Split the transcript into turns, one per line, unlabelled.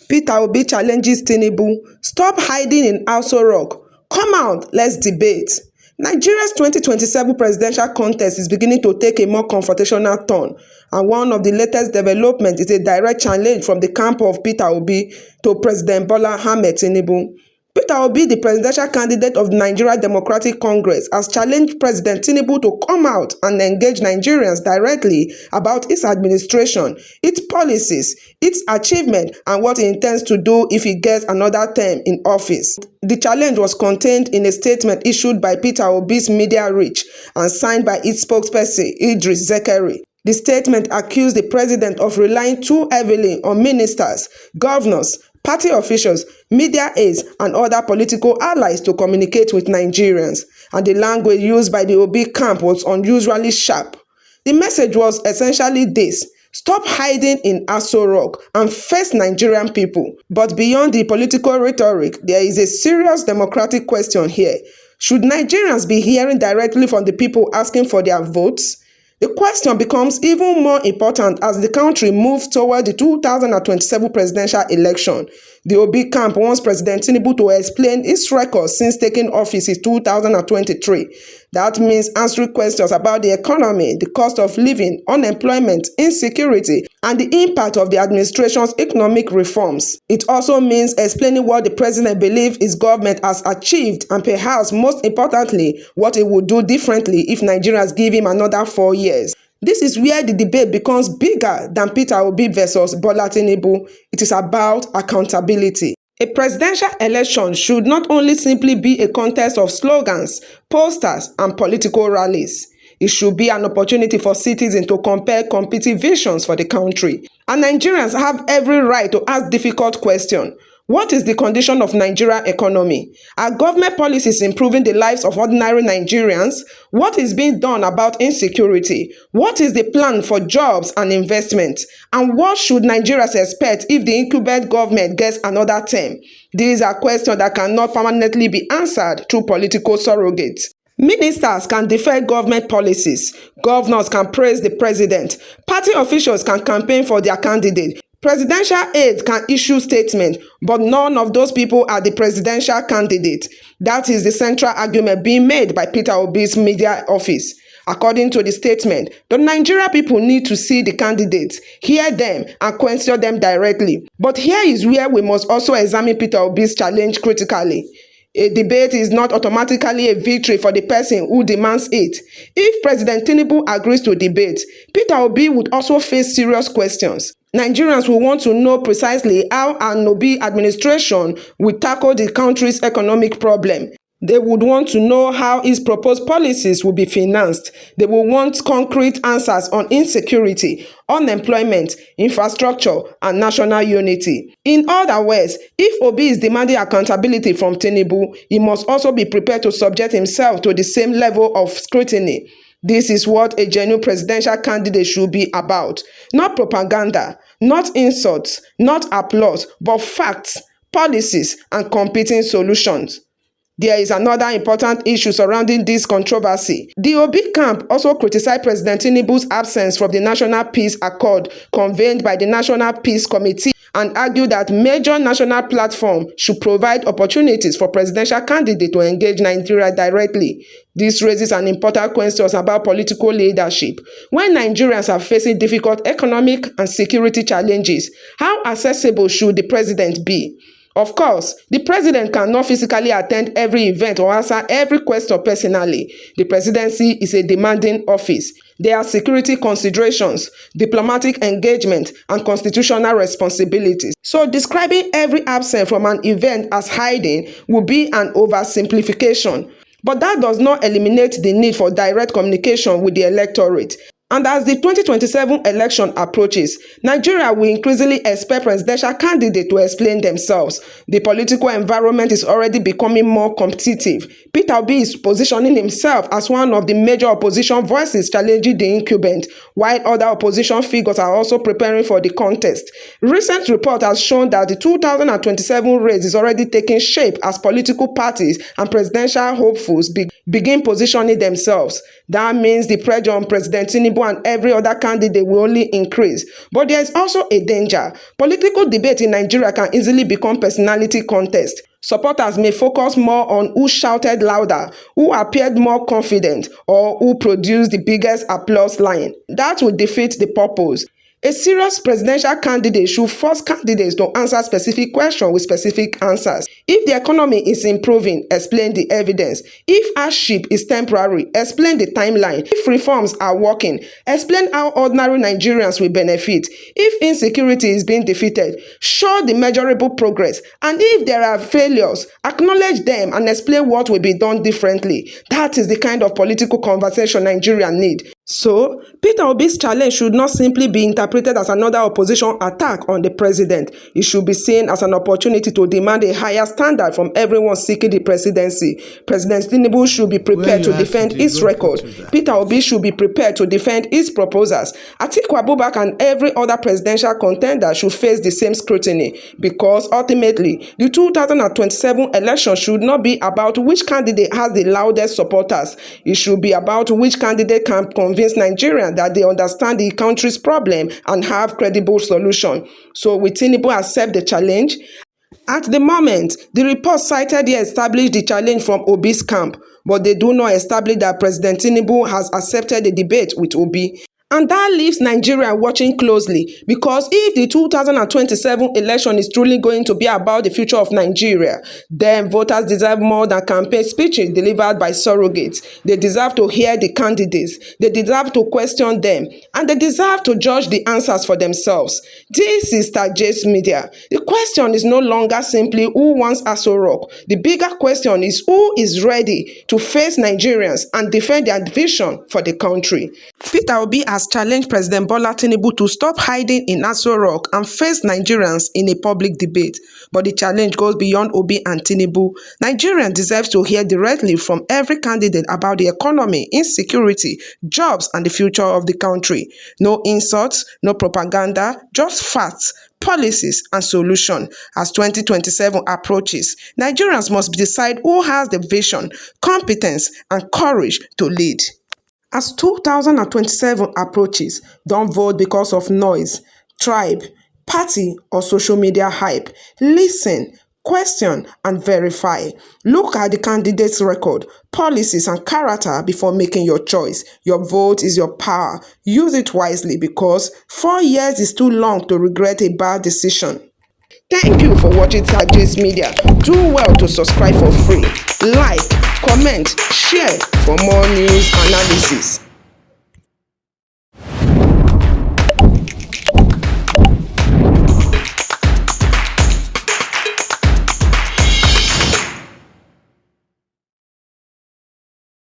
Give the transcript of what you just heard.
Peter Obi challenges Tinubu, stop hiding in Aso Rock. Come out, let's debate. Nigeria's 2027 presidential contest is beginning to take a more confrontational turn, and one of the latest developments is a direct challenge from the camp of Peter Obi to President Bola Ahmed Tinubu. Peter Obi, the presidential candidate of the Nigeria Democratic Congress, has challenged President Tinubu to come out and engage Nigerians directly about its administration, its policies, its achievement, and what he intends to do if he gets another term in office. The challenge was contained in a statement issued by Peter Obi's media reach and signed by its spokesperson, Idris Zekeri. The statement accused the president of relying too heavily on ministers, governors, party officials, media aides, and other political allies to communicate with Nigerians, and the language used by the Obi camp was unusually sharp. The message was essentially this: stop hiding in Aso Rock and face Nigerian people. But beyond the political rhetoric, there is a serious democratic question here. Should Nigerians be hearing directly from the people asking for their votes? The question becomes even more important as the country moves toward the 2027 presidential election. The Obi camp wants President Tinubu to explain his record since taking office in 2023. That means answering questions about the economy, the cost of living, unemployment, insecurity, and the impact of the administration's economic reforms. It also means explaining what the president believes his government has achieved and perhaps most importantly, what he would do differently if Nigerians give him another 4 years. This is where the debate becomes bigger than Peter Obi versus Bola Tinubu. It is about accountability. A presidential election should not only simply be a contest of slogans, posters, and political rallies. It should be an opportunity for citizens to compare competing visions for the country. And Nigerians have every right to ask difficult questions. What is the condition of Nigeria's economy? Are government policies improving the lives of ordinary Nigerians? What is being done about insecurity? What is the plan for jobs and investment? And what should Nigerians expect if the incumbent government gets another term? These are questions that cannot permanently be answered through political surrogates. Ministers can defend government policies. Governors can praise the president. Party officials can campaign for their candidate. Presidential aides can issue statements, but none of those people are the presidential candidate. That is the central argument being made by Peter Obi's media office. According to the statement, the Nigerian people need to see the candidates, hear them, and question them directly. But here is where we must also examine Peter Obi's challenge critically. A debate is not automatically a victory for the person who demands it. If President Tinubu agrees to debate, Peter Obi would also face serious questions. Nigerians will want to know precisely how an Obi administration will tackle the country's economic problem. They would want to know how his proposed policies will be financed. They will want concrete answers on insecurity, unemployment, infrastructure, and national unity. In other words, if Obi is demanding accountability from Tinubu, he must also be prepared to subject himself to the same level of scrutiny. This is what a genuine presidential candidate should be about. Not propaganda, not insults, not applause, but facts, policies, and competing solutions. There is another important issue surrounding this controversy. The Obi camp also criticized President Tinubu's absence from the National Peace Accord convened by the National Peace Committee and argued that major national platforms should provide opportunities for presidential candidates to engage Nigeria directly. This raises an important question about political leadership. When Nigerians are facing difficult economic and security challenges, how accessible should the president be? Of course, the president cannot physically attend every event or answer every question personally. The presidency is a demanding office. There are security considerations, diplomatic engagement, and constitutional responsibilities. So describing every absence from an event as hiding would be an oversimplification. But that does not eliminate the need for direct communication with the electorate. And as the 2027 election approaches, Nigeria will increasingly expect presidential candidates to explain themselves. The political environment is already becoming more competitive. Peter Obi is positioning himself as one of the major opposition voices challenging the incumbent, while other opposition figures are also preparing for the contest. Recent report has shown that the 2027 race is already taking shape as political parties and presidential hopefuls begin positioning themselves. That means the pressure on President Tinubu Tinubu and every other candidate will only increase. But there is also a danger. Political debate in Nigeria can easily become personality contest. Supporters may focus more on who shouted louder, who appeared more confident, or who produced the biggest applause line. That would defeat the purpose. A serious presidential candidate should force candidates to answer specific questions with specific answers. If the economy is improving, explain the evidence. If hardship is temporary, explain the timeline. If reforms are working, explain how ordinary Nigerians will benefit. If insecurity is being defeated, show the measurable progress. And if there are failures, acknowledge them and explain what will be done differently. That is the kind of political conversation Nigerians need. So, Peter Obi's challenge should not simply be interpreted as another opposition attack on the president. It should be seen as an opportunity to demand a higher standard from everyone seeking the presidency. President Tinubu should be prepared to defend his record. Peter Obi should be prepared to defend his proposals. Atiku Abubakar and every other presidential contender should face the same scrutiny, because ultimately, the 2027 election should not be about which candidate has the loudest supporters. It should be about which candidate can convince Nigerians that they understand the country's problem and have credible solution. So will Tinubu accept the challenge? At the moment, the report cited here established the challenge from Obi's camp, but they do not establish that President Tinubu has accepted the debate with Obi. And that leaves Nigeria watching closely, because if the 2027 election is truly going to be about the future of Nigeria, then voters deserve more than campaign speeches delivered by surrogates. They deserve to hear the candidates, they deserve to question them, and they deserve to judge the answers for themselves. This is Starjays Media. The question is no longer simply who wants Aso Rock. The bigger question is who is ready to face Nigerians and defend their vision for the country. Peter Obi has challenged President Bola Tinubu to stop hiding in Aso Rock and face Nigerians in a public debate. But the challenge goes beyond Obi and Tinubu. Nigerians deserve to hear directly from every candidate about the economy, insecurity, jobs, and the future of the country. No insults, no propaganda, just facts, policies, and solutions. As 2027 approaches, Nigerians must decide who has the vision, competence, and courage to lead. As 2027 approaches, don't vote because of noise, tribe, party, or social media hype. Listen, question, and verify. Look at the candidate's record, policies, and character before making your choice. Your vote is your power. Use it wisely, because 4 years is too long to regret a bad decision. Thank you for watching Starjays Media. Do well to subscribe for free. Like, comment, share for more news analysis.